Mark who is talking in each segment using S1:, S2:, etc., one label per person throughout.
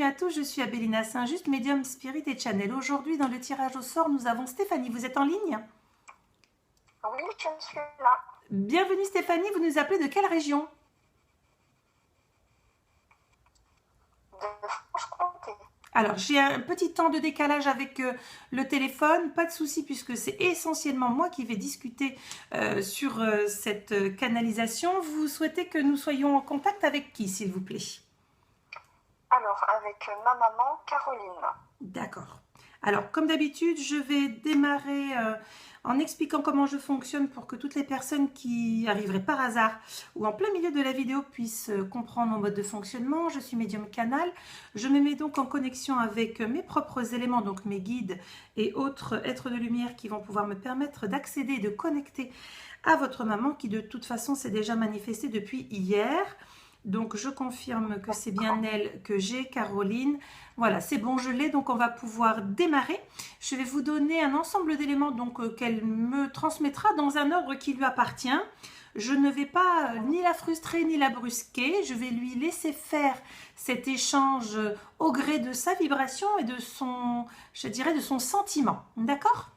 S1: à tous, je suis Abélina Saint-Just, médium spirit et channel. Aujourd'hui, dans le tirage au sort, nous avons Stéphanie. Vous êtes en ligne?
S2: Oui, je suis là.
S1: Bienvenue Stéphanie, vous nous appelez de quelle région?
S2: De Franche-Comté.
S1: Alors, j'ai un petit temps de décalage avec le téléphone, pas de souci puisque c'est essentiellement moi qui vais discuter sur cette canalisation. Vous souhaitez que nous soyons en contact avec qui, s'il vous plaît?
S2: Alors, avec ma maman, Caroline.
S1: D'accord. Alors, comme d'habitude, je vais démarrer en expliquant comment je fonctionne pour que toutes les personnes qui arriveraient par hasard ou en plein milieu de la vidéo puissent comprendre mon mode de fonctionnement. Je suis médium canal. Je me mets donc en connexion avec mes propres éléments, donc mes guides et autres êtres de lumière qui vont pouvoir me permettre d'accéder et de connecter à votre maman qui de toute façon s'est déjà manifestée depuis hier. Donc, je confirme que c'est bien elle que j'ai, Caroline. Voilà, c'est bon, je l'ai. Donc, on va pouvoir démarrer. Je vais vous donner un ensemble d'éléments donc qu'elle me transmettra dans un ordre qui lui appartient. Je ne vais pas ni la frustrer ni la brusquer. Je vais lui laisser faire cet échange au gré de sa vibration et de son, je dirais, de son sentiment. D'accord ?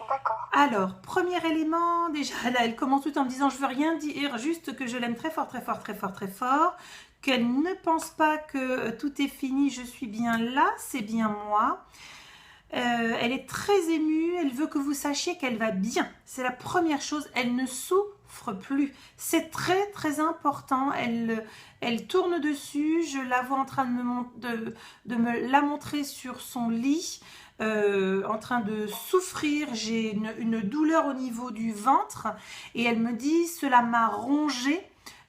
S2: D'accord.
S1: Alors, premier élément, déjà là, elle commence tout en me disant je veux rien dire, juste que je l'aime très fort, très fort, très fort, très fort, qu'elle ne pense pas que tout est fini, je suis bien là, c'est bien moi. Elle est très émue, elle veut que vous sachiez qu'elle va bien. C'est la première chose, elle ne souffre plus. C'est très très important, elle tourne dessus, je la vois en train de me la montrer sur son lit. En train de souffrir, j'ai une douleur au niveau du ventre et elle me dit cela m'a rongé.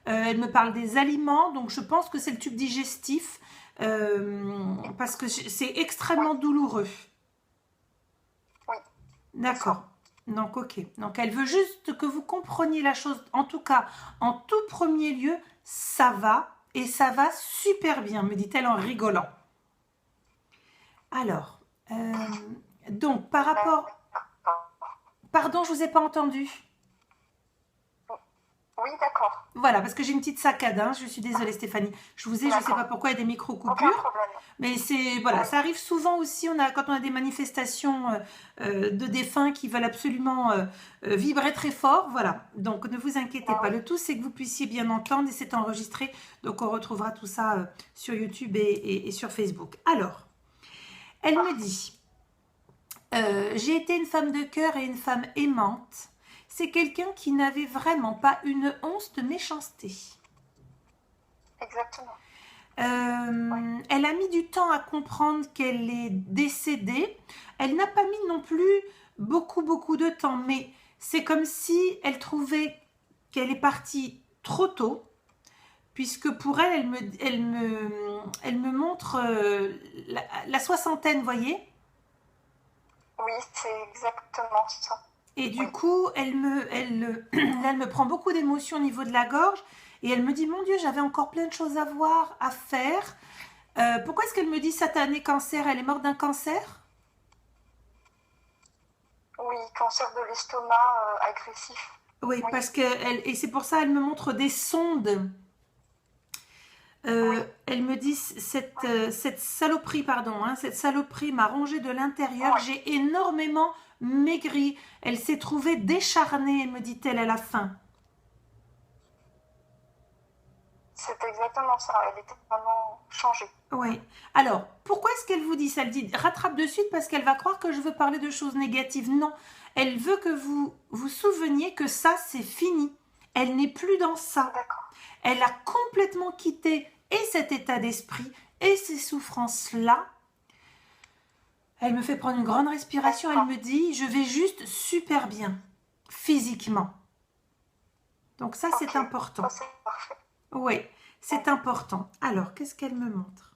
S1: Elle me parle des aliments, donc je pense que c'est le tube digestif parce que c'est extrêmement douloureux.
S2: Oui.
S1: D'accord. Donc ok. Donc elle veut juste que vous compreniez la chose. En tout cas, en tout premier lieu, ça va et ça va super bien, me dit-elle en rigolant. Alors. Donc, par rapport... Pardon, je ne vous ai pas entendu.
S2: Oui, d'accord.
S1: Voilà, parce que j'ai une petite saccade, hein. Je suis désolée Stéphanie. Je vous ai, je ne sais pas pourquoi, il y a des micro-coupures.
S2: Aucun problème.
S1: Mais c'est, voilà, ça arrive souvent aussi, quand on a des manifestations de défunts qui veulent absolument vibrer très fort. Voilà, donc ne vous inquiétez pas. Le tout, c'est que vous puissiez bien entendre et c'est enregistré. Donc, on retrouvera tout ça sur YouTube et sur Facebook. Alors... Elle me dit, j'ai été une femme de cœur et une femme aimante. C'est quelqu'un qui n'avait vraiment pas une once de méchanceté.
S2: Exactement.
S1: Elle a mis du temps à comprendre qu'elle est décédée. Elle n'a pas mis non plus beaucoup de temps, mais c'est comme si elle trouvait qu'elle est partie trop tôt. Puisque pour elle, elle me montre la soixantaine, vous voyez?
S2: Oui, c'est exactement ça.
S1: Et du coup, elle me prend beaucoup d'émotions au niveau de la gorge. Et elle me dit, mon Dieu, j'avais encore plein de choses à voir, à faire. Pourquoi est-ce qu'elle me dit satané cancer? Elle est morte d'un cancer?
S2: Oui, cancer de l'estomac agressif.
S1: Oui, parce que et c'est pour ça elle me montre des sondes. Elle me dit cette saloperie, pardon, hein, cette saloperie m'a rongé de l'intérieur, j'ai énormément maigri. Elle s'est trouvée décharnée, me dit-elle à la fin.
S2: C'est exactement ça, elle était vraiment changée.
S1: Oui. Alors, pourquoi est-ce qu'elle vous dit ça? Elle dit rattrape de suite parce qu'elle va croire que je veux parler de choses négatives. Non, elle veut que vous vous souveniez que ça, c'est fini. Elle n'est plus dans ça.
S2: D'accord.
S1: Elle a complètement quitté et cet état d'esprit et ces souffrances-là. Elle me fait prendre une grande respiration. Elle me dit, je vais juste super bien, physiquement. Donc ça, c'est important.
S2: Ça, c'est parfait.
S1: Oui, c'est important. Alors, qu'est-ce qu'elle me montre?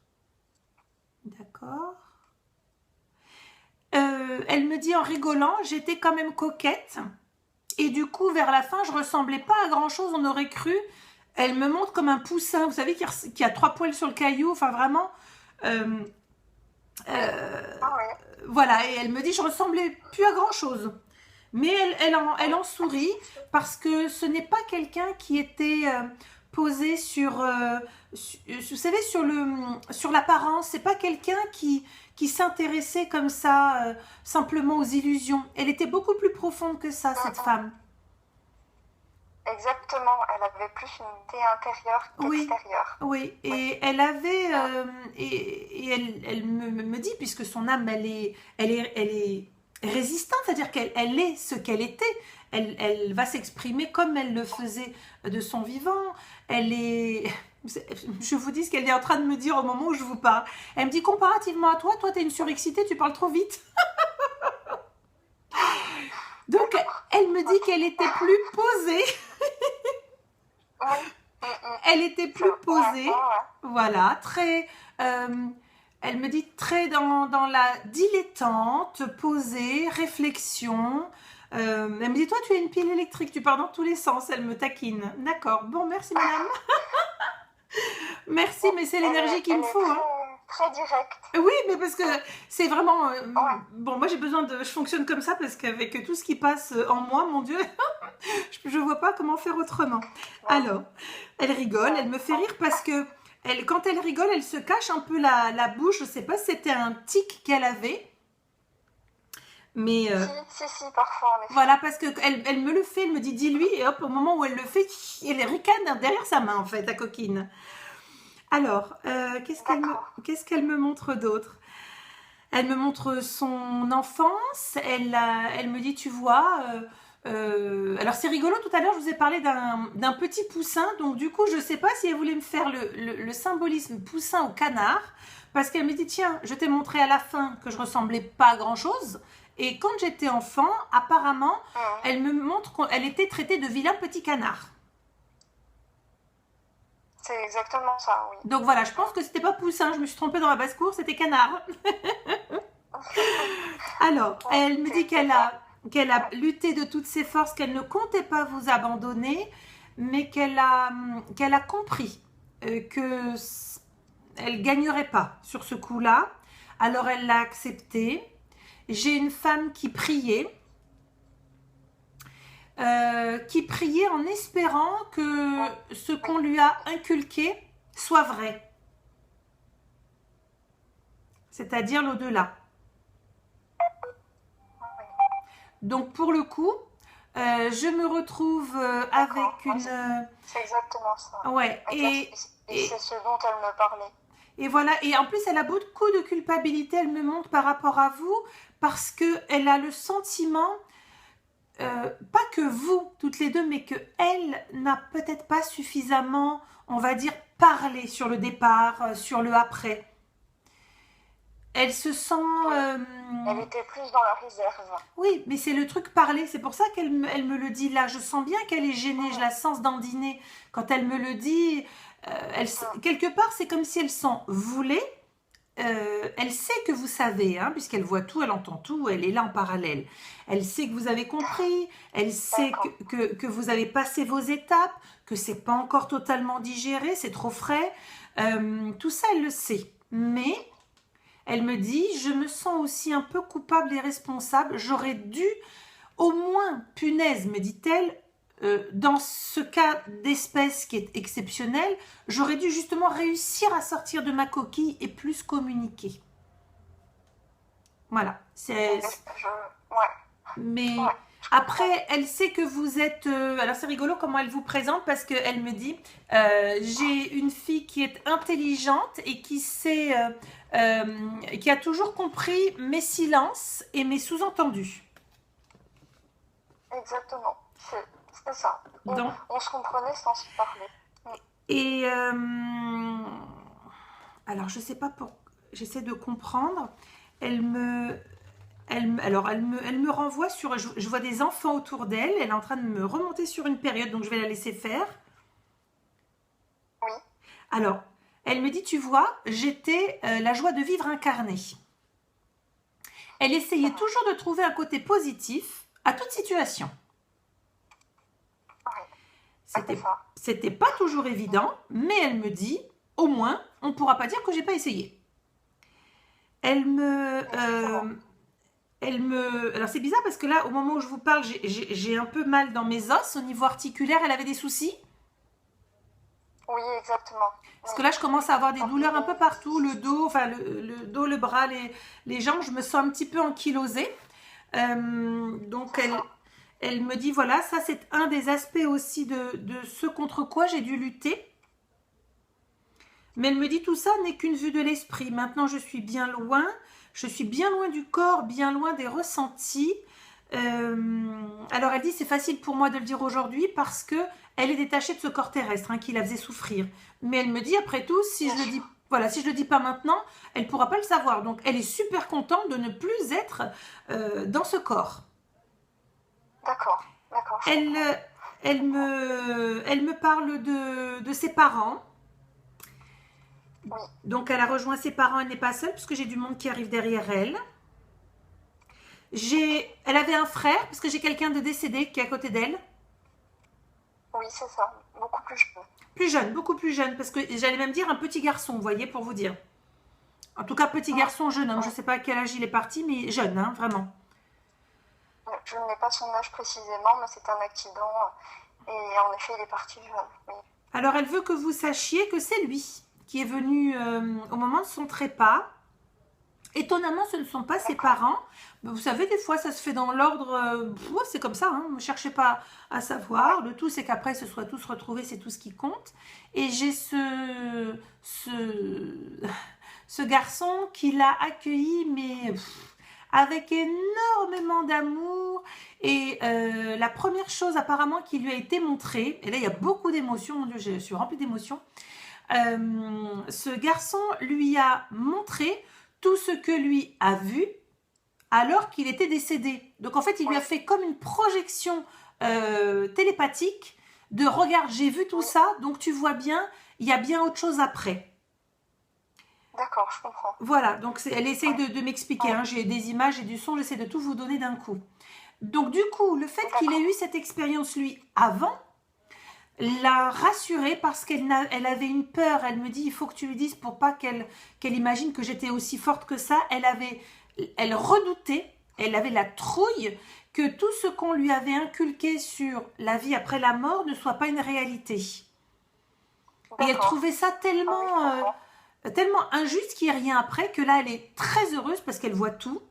S1: D'accord. Elle me dit en rigolant, j'étais quand même coquette. Et du coup, vers la fin, je ressemblais pas à grand-chose, on aurait cru. Elle me montre comme un poussin, vous savez, qui a 3 poils sur le caillou. Enfin, vraiment... Voilà, et elle me dit, je ressemblais plus à grand-chose. Mais elle en sourit parce que ce n'est pas quelqu'un qui était posé vous savez, sur l'apparence. C'est pas quelqu'un qui s'intéressait comme ça simplement aux illusions. Elle était beaucoup plus profonde que ça, cette femme.
S2: Exactement, elle avait plus une idée intérieure
S1: Oui,
S2: qu'extérieure.
S1: oui.
S2: Oui.
S1: Et elle avait, et elle me dit, puisque son âme, elle est résistante, c'est-à-dire qu'elle est ce qu'elle était. Elle va s'exprimer comme elle le faisait de son vivant. Elle est, je vous dis ce qu'elle est en train de me dire au moment où je vous parle. Elle me dit, comparativement à toi, t'es une surexcitée, tu parles trop vite. Donc, elle me dit qu'elle était plus posée.
S2: Oui.
S1: Elle était plus posée.
S2: Ouais.
S1: Voilà, très. Elle me dit très dans la dilettante, posée, réflexion. Elle me dit, toi, tu es une pile électrique, tu pars dans tous les sens. Elle me taquine. D'accord. Bon, merci, madame. Merci, mais c'est l'énergie qu'il me faut.
S2: Elle est
S1: Hein.
S2: très directe.
S1: Oui, mais parce que c'est vraiment...
S2: Ouais.
S1: Bon, moi, j'ai besoin de... Je fonctionne comme ça parce qu'avec tout ce qui passe en moi, mon Dieu, je vois pas comment faire autrement. Alors, elle rigole, elle me fait rire parce que quand elle rigole, elle se cache un peu la bouche. Je sais pas si c'était un tic qu'elle avait. Mais
S2: Si, parfois en effet.
S1: voilà, parce qu'elle me le fait, elle me dit dis-lui, et hop, au moment où elle le fait, elle ricane derrière sa main en fait, la coquine. Alors, qu'est-ce qu'elle me montre d'autre? Elle me montre son enfance, elle me dit, tu vois, alors c'est rigolo, tout à l'heure je vous ai parlé d'un petit poussin, donc du coup je ne sais pas si elle voulait me faire le symbolisme poussin au canard, parce qu'elle me dit, tiens, je t'ai montré à la fin que je ressemblais pas à grand chose, et quand j'étais enfant, apparemment, elle me montre qu'elle était traitée de vilain petit canard.
S2: C'est exactement ça, oui.
S1: Donc voilà, je pense que c'était pas poussin, je me suis trompée dans la basse-cour, c'était canard. Alors, elle me dit qu'elle a lutté de toutes ses forces, qu'elle ne comptait pas vous abandonner, mais qu'elle a compris que elle gagnerait pas sur ce coup-là. Alors elle l'a accepté. J'ai une femme qui priait en espérant que ce qu'on lui a inculqué soit vrai. C'est-à-dire l'au-delà. Donc pour le coup, je me retrouve avec une...
S2: C'est exactement ça.
S1: Ouais,
S2: et c'est ce dont elle me parlait.
S1: Et voilà, et en plus elle a beaucoup de culpabilité, elle me montre par rapport à vous, parce qu'elle a le sentiment, pas que vous, toutes les deux, mais qu'elle n'a peut-être pas suffisamment, on va dire, parlé sur le départ, sur le après. Elle se sent...
S2: Elle était plus dans la réserve.
S1: Oui, mais c'est le truc parler. C'est pour ça qu'elle me le dit là. Je sens bien qu'elle est gênée. Je la sens dandiner. Quand elle me le dit, quelque part, c'est comme si elle s'en voulait. Elle sait que vous savez, hein, puisqu'elle voit tout, elle entend tout, elle est là en parallèle. Elle sait que vous avez compris. Elle sait que vous avez passé vos étapes, que c'est pas encore totalement digéré, c'est trop frais. Tout ça, elle le sait. Mais... elle me dit, je me sens aussi un peu coupable et responsable. J'aurais dû, au moins, punaise, me dit-elle, dans ce cas d'espèce qui est exceptionnel, j'aurais dû justement réussir à sortir de ma coquille et plus communiquer. Voilà. Mais après, elle sait que vous êtes... alors c'est rigolo comment elle vous présente parce qu'elle me dit, j'ai une fille qui est intelligente et qui sait... qui a toujours compris mes silences et mes sous-entendus.
S2: Exactement, c'est ça. On se comprenait sans se parler.
S1: Et alors je sais pas j'essaie de comprendre. Elle me renvoie sur... je vois des enfants autour d'elle. Elle est en train de me remonter sur une période, donc je vais la laisser faire.
S2: Oui.
S1: Alors, elle me dit, tu vois, j'étais la joie de vivre incarnée. Elle essayait toujours de trouver un côté positif à toute situation. C'était pas toujours évident, mais elle me dit, au moins, on ne pourra pas dire que j'ai pas essayé. Alors c'est bizarre parce que là, au moment où je vous parle, j'ai un peu mal dans mes os. Au niveau articulaire, elle avait des soucis.
S2: Oui, exactement.
S1: Parce
S2: Oui.
S1: que là, je commence à avoir des douleurs un peu partout, le dos, enfin le dos, le bras, les jambes, je me sens un petit peu ankylosée. Donc,
S2: C'est ça.
S1: elle me dit, voilà, ça c'est un des aspects aussi de ce contre quoi j'ai dû lutter. Mais elle me dit, tout ça n'est qu'une vue de l'esprit. Maintenant, je suis bien loin du corps, bien loin des ressentis. Alors, elle dit, c'est facile pour moi de le dire aujourd'hui parce que elle est détachée de ce corps terrestre qui la faisait souffrir. Mais elle me dit, après tout, si
S2: Bien
S1: je le
S2: sûr.
S1: dis, voilà, si je le dis pas maintenant, elle ne pourra pas le savoir. Donc, elle est super contente de ne plus être dans ce corps.
S2: D'accord. D'accord, je
S1: Elle,
S2: comprends. Je comprends.
S1: elle me parle de ses parents.
S2: Oui.
S1: Donc, elle a rejoint ses parents, elle n'est pas seule, puisque j'ai du monde qui arrive derrière elle. Elle avait un frère, parce que j'ai quelqu'un de décédé qui est à côté d'elle.
S2: Oui, c'est ça. Beaucoup plus jeune.
S1: Plus jeune, beaucoup plus jeune, parce que j'allais même dire un petit garçon, vous voyez, pour vous dire. En tout cas, petit
S2: Ouais.
S1: garçon, jeune homme. Je
S2: Ouais.
S1: ne sais pas à quel âge il est parti, mais jeune, vraiment.
S2: Je n'ai pas son âge précisément, mais c'est un accident. Et en effet, il est parti jeune. Oui.
S1: Alors, elle veut que vous sachiez que c'est lui qui est venu au moment de son trépas. Étonnamment, ce ne sont pas ses
S2: D'accord.
S1: parents. Vous savez, des fois, ça se fait dans l'ordre. C'est comme ça, ne cherchez pas à
S2: Ouais.
S1: savoir. Le tout, c'est qu'après, se soient tous retrouvés, c'est tout ce qui compte. Et j'ai ce garçon qui l'a accueilli, mais avec énormément d'amour. Et la première chose, apparemment, qui lui a été montrée, et là, il y a beaucoup d'émotions, mon Dieu, je suis remplie d'émotions. Ce garçon lui a montré tout ce que lui a vu alors qu'il était décédé. Donc en fait, il lui
S2: Oui.
S1: a fait comme une projection télépathique de regarde, j'ai vu tout
S2: Oui.
S1: ça, donc tu vois bien, il y a bien autre chose après.
S2: D'accord, je comprends.
S1: Voilà, donc elle essaye
S2: Ouais.
S1: de m'expliquer.
S2: Ouais.
S1: J'ai des images et du son, j'essaie de tout vous donner d'un coup. Donc du coup, le fait qu'il ait
S2: D'accord.
S1: eu cette expérience lui avant, l'a rassurée parce elle avait une peur. Elle me dit, il faut que tu lui dises pour pas qu'elle imagine que j'étais aussi forte que ça. Elle redoutait, elle avait la trouille que tout ce qu'on lui avait inculqué sur la vie après la mort ne soit pas une réalité. Et elle
S2: D'accord.
S1: trouvait ça
S2: Ah oui, je comprends.
S1: tellement injuste qu'il n'y ait rien après que là, elle est très heureuse parce qu'elle voit tout.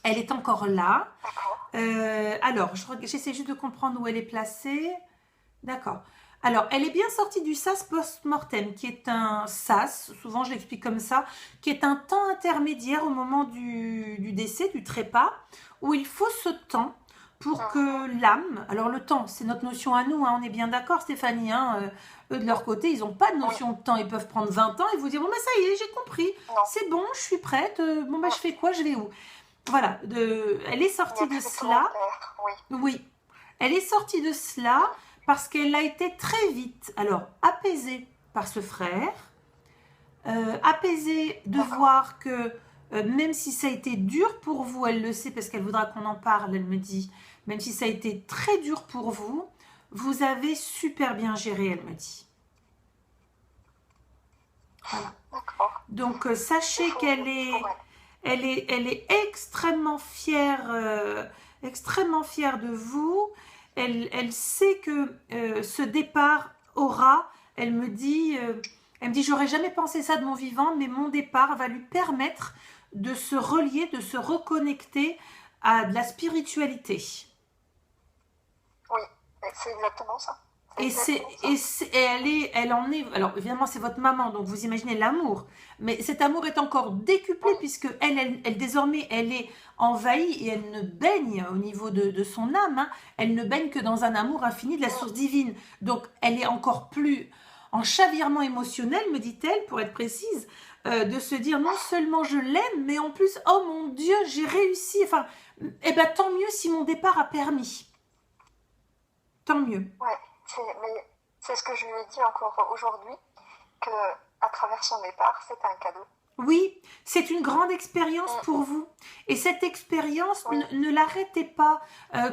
S1: Elle est encore là.
S2: D'accord.
S1: Alors, j'essaie juste de comprendre où elle est placée. D'accord. Alors, elle est bien sortie du sas post-mortem, qui est un sas, souvent je l'explique comme ça, qui est un temps intermédiaire au moment du décès, du trépas, où il faut ce temps pour
S2: Mhm.
S1: que l'âme, alors le temps, c'est notre notion à nous, on est bien d'accord Stéphanie, eux de leur côté, ils n'ont pas de
S2: Oui.
S1: notion de temps, ils peuvent prendre 20 ans et vous dire, bon ben ça y est, j'ai compris,
S2: Non.
S1: c'est bon, je suis prête, bon ben
S2: Mm.
S1: je fais quoi, je vais où? Voilà, elle est
S2: Il y
S1: sortie
S2: a
S1: de
S2: plus souvent
S1: cela,
S2: clair. Oui.
S1: oui, elle est sortie de cela
S2: Mm.
S1: parce qu'elle a été très vite, alors apaisée par ce frère, apaisée de
S2: D'accord.
S1: voir que même si ça a été dur pour vous, elle le sait parce qu'elle voudra qu'on en parle, elle me dit, même si ça a été très dur pour vous, vous avez super bien géré, elle me dit. Voilà.
S2: D'accord.
S1: Donc
S2: Il
S1: sachez
S2: faut,
S1: qu'elle
S2: pour
S1: est,
S2: elle.
S1: elle est extrêmement fière de vous. Elle sait que ce départ aura, elle me dit, j'aurais jamais pensé ça de mon vivant, mais mon départ va lui permettre de se relier, de se reconnecter à de la spiritualité.
S2: Oui. C'est exactement ça. C'est
S1: Et,
S2: exactement ça.
S1: elle en est, alors évidemment c'est votre maman, donc vous imaginez l'amour, mais cet amour est encore décuplé
S2: Oui.
S1: puisque elle désormais, elle est envahie et elle ne baigne au niveau de son âme, elle ne baigne que dans un amour infini de la
S2: Mm.
S1: source divine. Donc elle est encore plus en chavirement émotionnel, me dit-elle, pour être précise, de se dire non seulement je l'aime, mais en plus, oh mon Dieu, j'ai réussi, enfin, eh ben tant mieux si mon départ a permis, tant mieux.
S2: Ouais. Mais c'est ce que je lui ai dit encore aujourd'hui, que à travers son départ, c'est un cadeau.
S1: Oui, c'est une grande expérience
S2: Mm,
S1: pour vous. Et cette expérience,
S2: oui,
S1: ne l'arrêtez pas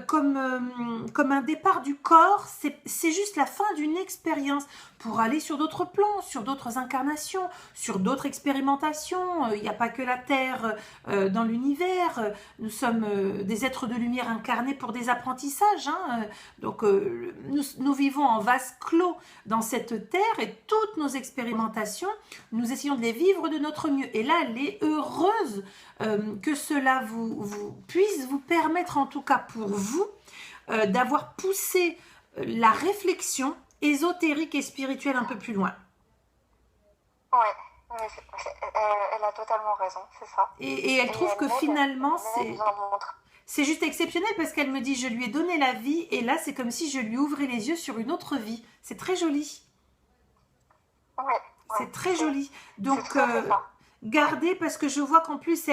S1: comme un départ du corps, c'est juste la fin d'une expérience pour aller sur d'autres plans, sur d'autres incarnations, sur d'autres expérimentations. Il n'y a pas que la Terre dans l'univers. Nous sommes des êtres de lumière incarnés pour des apprentissages, hein. Donc, nous vivons en vase clos dans cette Terre et toutes nos expérimentations, nous essayons de les vivre de notre mieux. Et là, elle est heureuse que cela puisse vous permettre, en tout cas pour vous, d'avoir poussé la réflexion ésotérique et spirituelle un peu plus loin.
S2: ouais. Mais elle a totalement raison, c'est ça.
S1: Et elle
S2: Et
S1: trouve que finalement,
S2: elle m'aide, j'en montre.
S1: c'est juste exceptionnel parce qu'elle me dit, je lui ai donné la vie et là, c'est comme si je lui ouvrais les yeux sur une autre vie. C'est très joli.
S2: Ouais, ouais,
S1: C'est très joli.
S2: c'est
S1: Donc,
S2: tout à fait ça.
S1: gardez parce que je vois qu'en plus,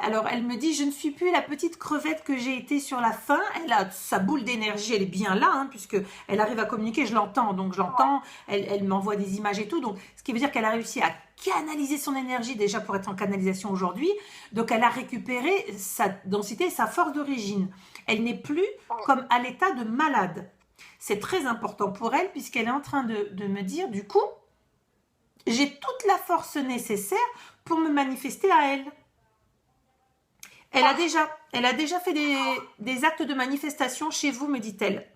S1: alors, elle me dit, je ne suis plus la petite crevette que j'ai été sur la fin. Elle a sa boule d'énergie, elle est bien là, hein, puisque elle arrive à communiquer, je l'entends. Donc, je
S2: Ouais,
S1: l'entends, elle m'envoie des images et tout. Donc, ce qui veut dire qu'elle a réussi à canaliser son énergie déjà pour être en canalisation aujourd'hui. Donc, elle a récupéré sa densité, sa force d'origine. Elle n'est plus
S2: oui,
S1: comme à l'état de malade. C'est très important pour elle puisqu'elle est en train de me dire, du coup, j'ai toute la force nécessaire pour me manifester à elle.
S2: parfait.
S1: Elle a déjà fait des actes de manifestation chez vous, me dit-elle.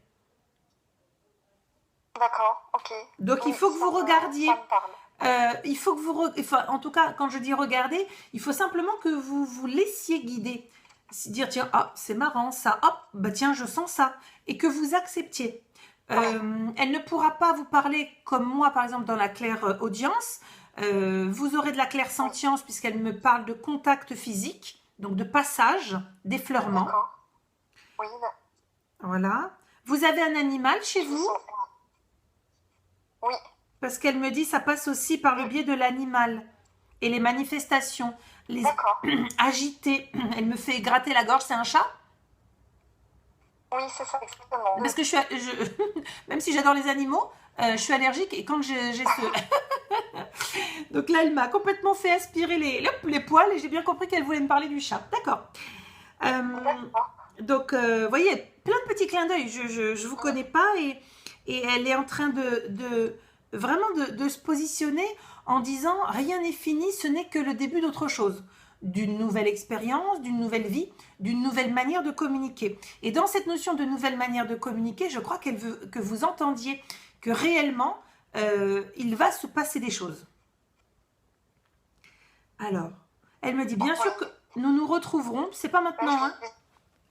S2: D'accord, ok.
S1: Donc il
S2: Oui,
S1: faut que vous regardiez.
S2: ça me parle.
S1: Il faut que enfin, en tout cas, quand je dis regarder, il faut simplement que vous vous laissiez guider. Dire, tiens, ah, c'est marrant ça, hop, bah tiens, je sens ça. Et que vous acceptiez.
S2: Ouais,
S1: Elle ne pourra pas vous parler comme moi, par exemple, dans la claire audience. Vous aurez de la claire
S2: oui,
S1: sentience puisqu'elle me parle de contact physique, donc de passage, d'effleurement.
S2: d'accord. Oui,
S1: Voilà. Vous avez un animal chez
S2: je
S1: vous?
S2: sens. Oui,
S1: Parce qu'elle me dit ça passe aussi par le biais de l'animal. Et les manifestations, les
S2: d'accord.
S1: agiter. Elle me fait gratter la gorge, c'est un chat?
S2: Oui, c'est ça, exactement.
S1: Parce que même si j'adore les animaux, je suis allergique et quand j'ai ce... Donc là, elle m'a complètement fait aspirer les poils et j'ai bien compris qu'elle voulait me parler du chat. D'accord.
S2: D'accord.
S1: Donc, vous voyez, plein de petits clins d'œil. Je vous connais pas et elle est en train vraiment de se positionner en disant rien n'est fini, ce n'est que le début d'autre chose, d'une nouvelle expérience, d'une nouvelle vie, d'une nouvelle manière de communiquer. Et dans cette notion de nouvelle manière de communiquer, je crois qu'elle veut que vous entendiez que réellement, il va se passer des choses. Alors, elle me dit bien sûr que
S2: Oui,
S1: nous nous retrouverons, c'est pas
S2: ben, je
S1: maintenant,
S2: vous
S1: hein.
S2: dis.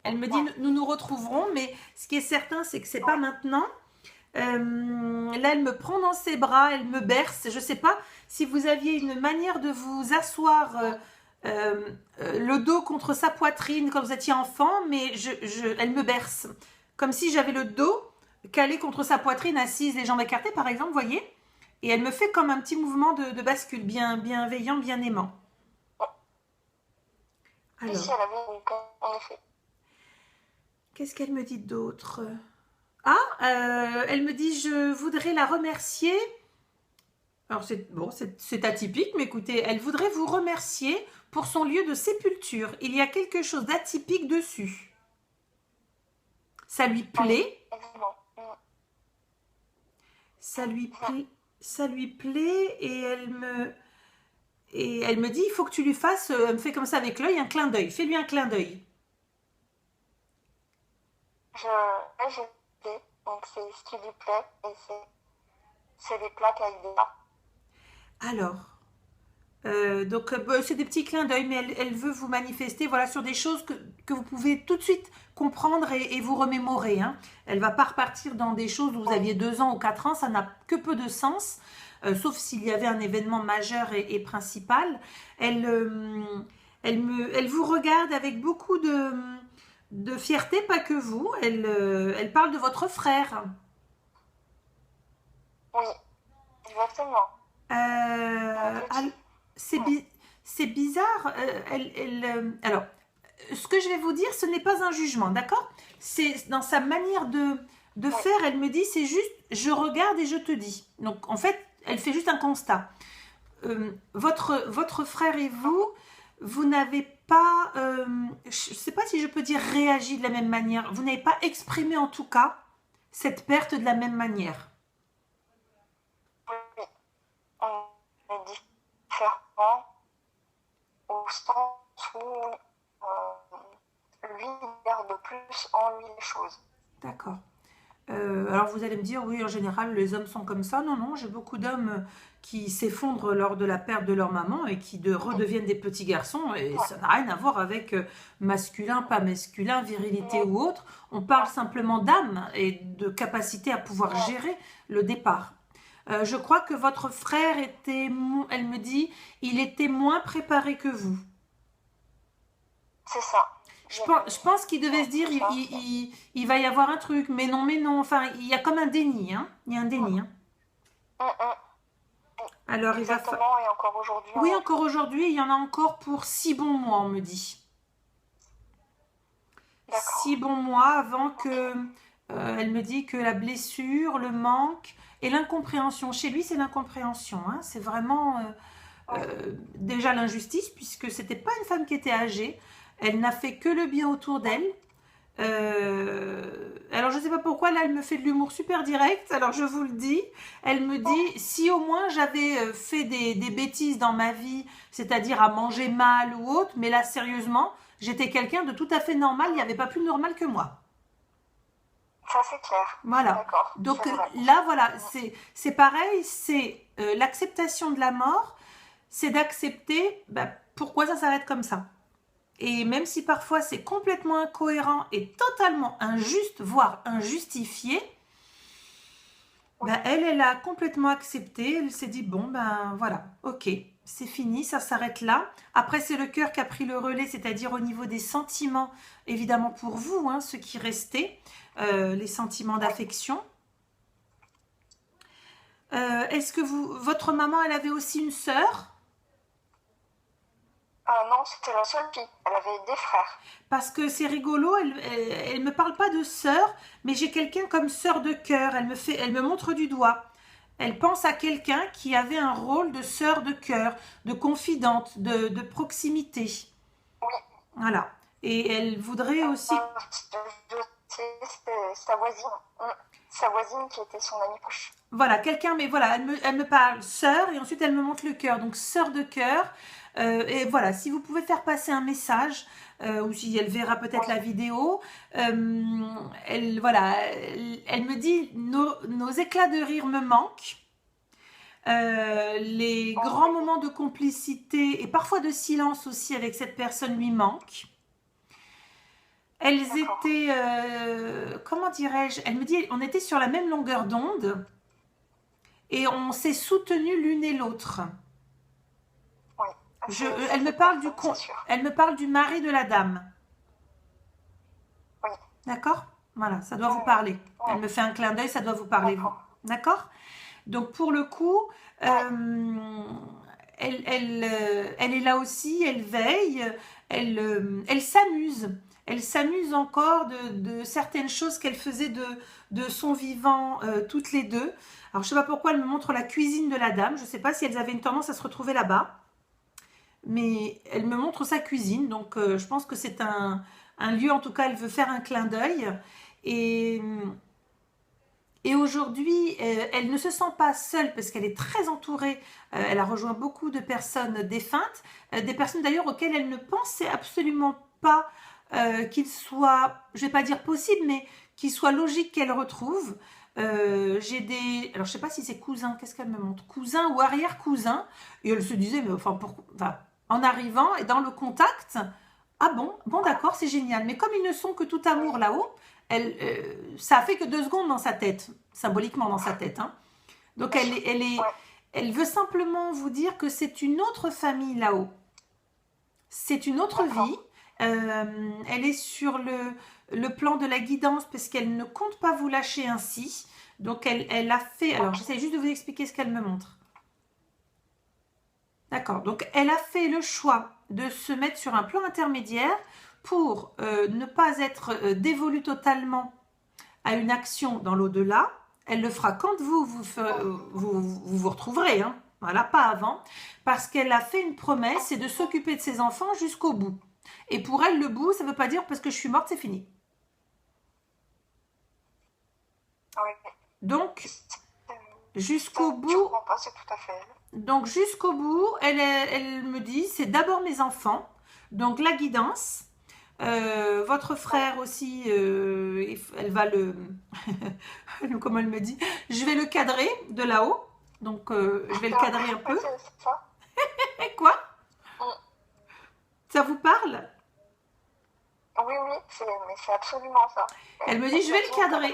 S1: Elle me dit
S2: Ouais,
S1: nous nous retrouverons, mais ce qui est certain, c'est que c'est pas
S2: ouais,
S1: maintenant. Là, elle me prend dans ses bras, elle me berce. Je sais pas si vous aviez une manière de vous asseoir le dos contre sa poitrine quand vous étiez enfant, mais elle me berce. Comme si j'avais le dos calé contre sa poitrine, assise, les jambes écartées, par exemple, vous voyez. Et elle me fait comme un petit mouvement de bascule, bien bienveillant, bien aimant.
S2: oui,
S1: Alors,
S2: si elle avait une en effet.
S1: qu'est-ce qu'elle me dit d'autre? Ah, elle me dit, je voudrais la remercier. Alors, c'est atypique, mais écoutez, elle voudrait vous remercier pour son lieu de sépulture. Il y a quelque chose d'atypique dessus. Ça lui
S2: Oui,
S1: plaît,
S2: exactement.
S1: ça lui plaît, ça lui plaît, et elle me dit, il faut que tu lui fasses, elle me fait comme ça avec l'œil, un clin d'œil. Fais-lui un clin d'œil.
S2: Là, j'ai fait, donc c'est ce qui lui plaît, et c'est des plaques avec des bas.
S1: Alors, donc, bah, c'est des petits clins d'œil, mais elle veut vous manifester voilà, sur des choses que vous pouvez tout de suite comprendre et vous remémorer, hein. Elle ne va pas repartir dans des choses où vous
S2: Oui,
S1: aviez 2 ans ou 4 ans, ça n'a que peu de sens, sauf s'il y avait un événement majeur et principal. Elle, elle vous regarde avec beaucoup de fierté, pas que vous. Elle parle de votre frère.
S2: oui, exactement.
S1: Euh,
S2: Petit.
S1: c'est c'est bizarre. Alors, ce que je vais vous dire, ce n'est pas un jugement, d'accord? C'est dans sa manière de
S2: Oui,
S1: faire, elle me dit, c'est juste, je regarde et je te dis. Donc, en fait, elle fait juste un constat. votre frère et vous n'avez pas, je ne sais pas si je peux dire réagi de la même manière. Vous n'avez pas exprimé en tout cas cette perte de la même manière.
S2: Oui, on est différents au sens où lui, il garde plus en lui les choses.
S1: D'accord. Alors vous allez me dire, oui, en général, les hommes sont comme ça. Non, non, j'ai beaucoup d'hommes qui s'effondrent lors de la perte de leur maman et qui redeviennent des petits garçons. Et ça n'a rien à voir avec masculin, pas masculin, virilité ou autre. On parle simplement d'âme et de capacité à pouvoir gérer le départ. Je crois que votre frère était, elle me dit, il était moins préparé que vous.
S2: C'est ça.
S1: Je pense qu'il devait se dire, il va y avoir un truc, mais non. Enfin, il y a comme un déni, hein. Il y a un déni, hein. Alors,
S2: Exactement, et encore aujourd'hui.
S1: Oui, encore aujourd'hui, il y en a encore pour 6 bons mois, on me dit. 6 bons mois avant que... elle me dit que la blessure, le manque et l'incompréhension. Chez lui, c'est l'incompréhension, hein. C'est vraiment déjà l'injustice, puisque c'était pas une femme qui était âgée. Elle n'a fait que le bien autour d'elle. Alors je ne sais pas pourquoi, là elle me fait de l'humour super direct, alors je vous le dis. Elle me dit, si au moins j'avais fait des bêtises dans ma vie, c'est-à-dire à manger mal ou autre, mais là sérieusement, j'étais quelqu'un de tout à fait normal, il n'y avait pas plus normal que moi.
S2: Ça c'est clair.
S1: Voilà. Donc là voilà, c'est pareil, c'est l'acceptation de la mort, c'est d'accepter pourquoi ça s'arrête comme ça. Et même si parfois c'est complètement incohérent et totalement injuste, voire injustifié, elle a complètement accepté. Elle s'est dit, bon, voilà, ok, c'est fini, ça s'arrête là. Après, c'est le cœur qui a pris le relais, c'est-à-dire au niveau des sentiments, évidemment pour vous, hein, ceux qui restaient, les sentiments d'affection. Est-ce que votre maman, elle avait aussi une sœur ?
S2: Non, c'était la seule fille. Elle avait des frères.
S1: Parce que c'est rigolo, elle me parle pas de sœur, mais j'ai quelqu'un comme sœur de cœur. Elle me montre du doigt. Elle pense à quelqu'un qui avait un rôle de sœur de cœur, de confidente, de proximité.
S2: Oui.
S1: Voilà. Et elle voudrait aussi...
S2: C'était sa voisine. Sa voisine qui était son amie proche.
S1: Voilà, quelqu'un, mais voilà, elle me parle sœur et ensuite elle me montre le cœur. Donc sœur de cœur. Et voilà, si vous pouvez faire passer un message, ou si elle verra peut-être la vidéo, elle me dit, nos éclats de rire me manquent, les grands moments de complicité et parfois de silence aussi avec cette personne lui manquent. Elles étaient, comment dirais-je, elle me dit, on était sur la même longueur d'onde et on s'est soutenus l'une et l'autre. Elle me parle du mari de la dame.
S2: Oui.
S1: D'accord ? Voilà, ça doit vous parler. Elle me fait un clin d'œil, ça doit vous parler. D'accord ? Donc pour le coup, elle est là aussi, elle veille, elle s'amuse. Elle s'amuse encore de certaines choses qu'elle faisait de son vivant toutes les deux. Alors je ne sais pas pourquoi elle me montre la cuisine de la dame. Je ne sais pas si elles avaient une tendance à se retrouver là-bas. Mais elle me montre sa cuisine, donc je pense que c'est un lieu, en tout cas, elle veut faire un clin d'œil. Et aujourd'hui, elle ne se sent pas seule parce qu'elle est très entourée. Elle a rejoint beaucoup de personnes défuntes, des personnes d'ailleurs auxquelles elle ne pensait absolument pas qu'il soit, je ne vais pas dire possible, mais qu'il soit logique qu'elle retrouve. Alors je ne sais pas si c'est cousin, qu'est-ce qu'elle me montre, cousin ou arrière-cousin, et elle se disait, mais en arrivant et dans le contact, ah bon, d'accord, c'est génial. Mais comme ils ne sont que tout amour là-haut, ça a fait que 2 secondes dans sa tête, symboliquement dans sa tête. Hein. Donc elle veut simplement vous dire que c'est une autre famille là-haut. C'est une autre vie. Elle est sur le plan de la guidance parce qu'elle ne compte pas vous lâcher ainsi. Donc elle a fait... Alors j'essaie juste de vous expliquer ce qu'elle me montre. D'accord, donc elle a fait le choix de se mettre sur un plan intermédiaire pour ne pas être dévolue totalement à une action dans l'au-delà. Elle le fera quand vous retrouverez. Hein. Voilà, pas avant, parce qu'elle a fait une promesse, c'est de s'occuper de ses enfants jusqu'au bout. Et pour elle, le bout, ça ne veut pas dire parce que je suis morte, c'est fini.
S2: Oui.
S1: Donc,
S2: Euh,
S1: jusqu'au
S2: Je
S1: bout,
S2: comprends pas, c'est tout à fait elle.
S1: donc jusqu'au bout, elle me dit, c'est d'abord mes enfants, donc la guidance. Votre frère aussi, elle va le, comment elle me dit, je vais le cadrer de là-haut, donc je vais le cadrer un
S2: Oui,
S1: peu.
S2: c'est ça.
S1: Et quoi?
S2: Mm.
S1: Ça vous parle?
S2: Oui, oui, mais c'est absolument ça.
S1: Elle me dit, je vais le cadrer.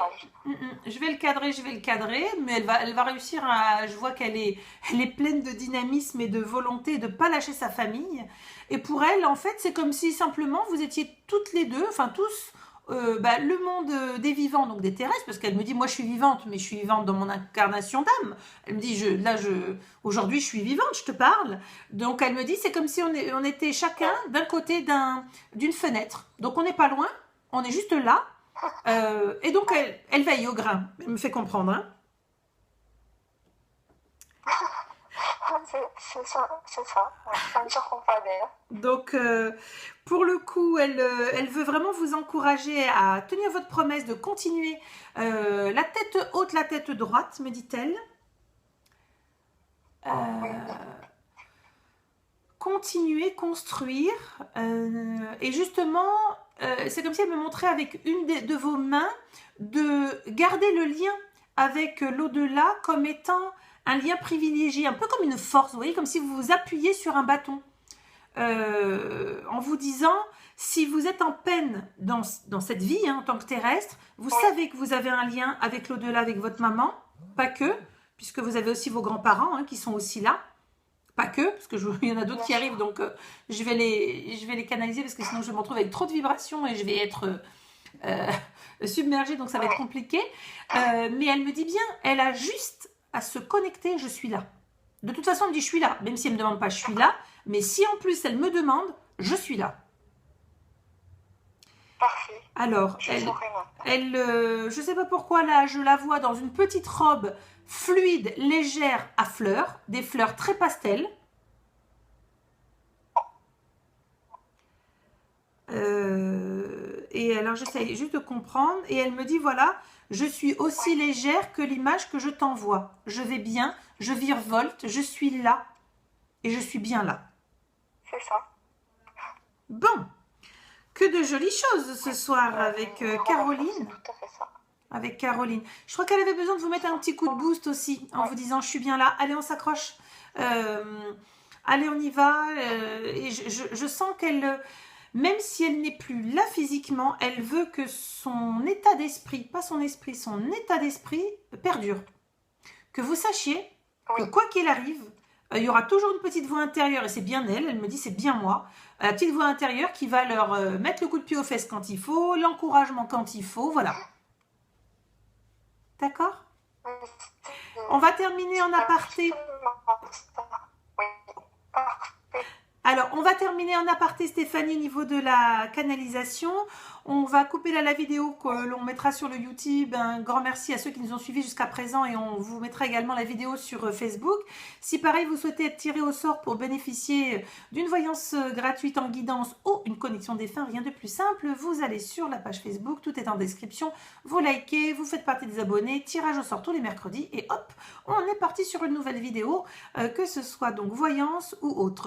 S1: Je vais le cadrer, je vais le cadrer, mais elle va réussir à. Je vois elle est pleine de dynamisme et de volonté de ne pas lâcher sa famille. Et pour elle, en fait, c'est comme si simplement vous étiez toutes les deux, enfin tous, le monde des vivants, donc des terrestres, parce qu'elle me dit, moi je suis vivante, mais je suis vivante dans mon incarnation d'âme. Elle me dit, aujourd'hui je suis vivante, je te parle. Donc elle me dit, c'est comme si on était chacun d'un côté d'une fenêtre. Donc on n'est pas loin, on est juste là. Et donc elle veille au grain. Elle me fait comprendre. Hein.
S2: C'est ça, c'est ça. Ouais, ça me surprend pas d'ailleurs.
S1: Donc, pour le coup, elle veut vraiment vous encourager à tenir votre promesse de continuer la tête haute, la tête droite, me dit-elle. Continuer, construire. Et justement, c'est comme si elle me montrait avec une de vos mains de garder le lien avec l'au-delà comme étant un lien privilégié, un peu comme une force, vous voyez, comme si vous vous appuyez sur un bâton. En vous disant, si vous êtes en peine dans cette vie en tant que terrestre, vous savez que vous avez un lien avec l'au-delà, avec votre maman, pas que, puisque vous avez aussi vos grands-parents qui sont aussi là, pas que, parce il y en a d'autres qui arrivent, donc je vais les canaliser, parce que sinon je me retrouve avec trop de vibrations et je vais être submergée, donc ça va être compliqué. Mais elle me dit bien, elle a juste à se connecter, je suis là. De toute façon, elle me dit, je suis là, même si elle ne me demande pas, je suis là. Mais si en plus elle me demande, je suis là.
S2: Parfait.
S1: Alors, je ne sais pas pourquoi là, je la vois dans une petite robe fluide, légère à fleurs, des fleurs très pastel. Et alors j'essaye juste de comprendre. Et elle me dit, voilà, je suis aussi légère que l'image que je t'envoie. Je vais bien, je virevolte, je suis là. Et je suis bien là.
S2: C'est ça.
S1: Bon, que de jolies choses ce soir avec Caroline.
S2: C'est tout à fait ça.
S1: Avec Caroline. Je crois qu'elle avait besoin de vous mettre un petit coup de boost aussi, en vous disant, je suis bien là, allez, on s'accroche. Allez, on y va. Et je sens qu'elle, même si elle n'est plus là physiquement, elle veut que son état d'esprit, pas son esprit, son état d'esprit perdure. Que vous sachiez que quoi qu'il arrive, il y aura toujours une petite voix intérieure, et c'est bien elle me dit, c'est bien moi, la petite voix intérieure qui va leur mettre le coup de pied aux fesses quand il faut, l'encouragement quand il faut, voilà. D'accord? On va terminer en aparté. Alors, on va terminer en aparté, Stéphanie, au niveau de la canalisation. On va couper là la vidéo que l'on mettra sur le YouTube. Un grand merci à ceux qui nous ont suivis jusqu'à présent et on vous mettra également la vidéo sur Facebook. Si pareil, vous souhaitez être tiré au sort pour bénéficier d'une voyance gratuite en guidance ou une connexion défunt, rien de plus simple, vous allez sur la page Facebook, tout est en description, vous likez, vous faites partie des abonnés, tirage au sort tous les mercredis et hop, on est parti sur une nouvelle vidéo, que ce soit donc voyance ou autre.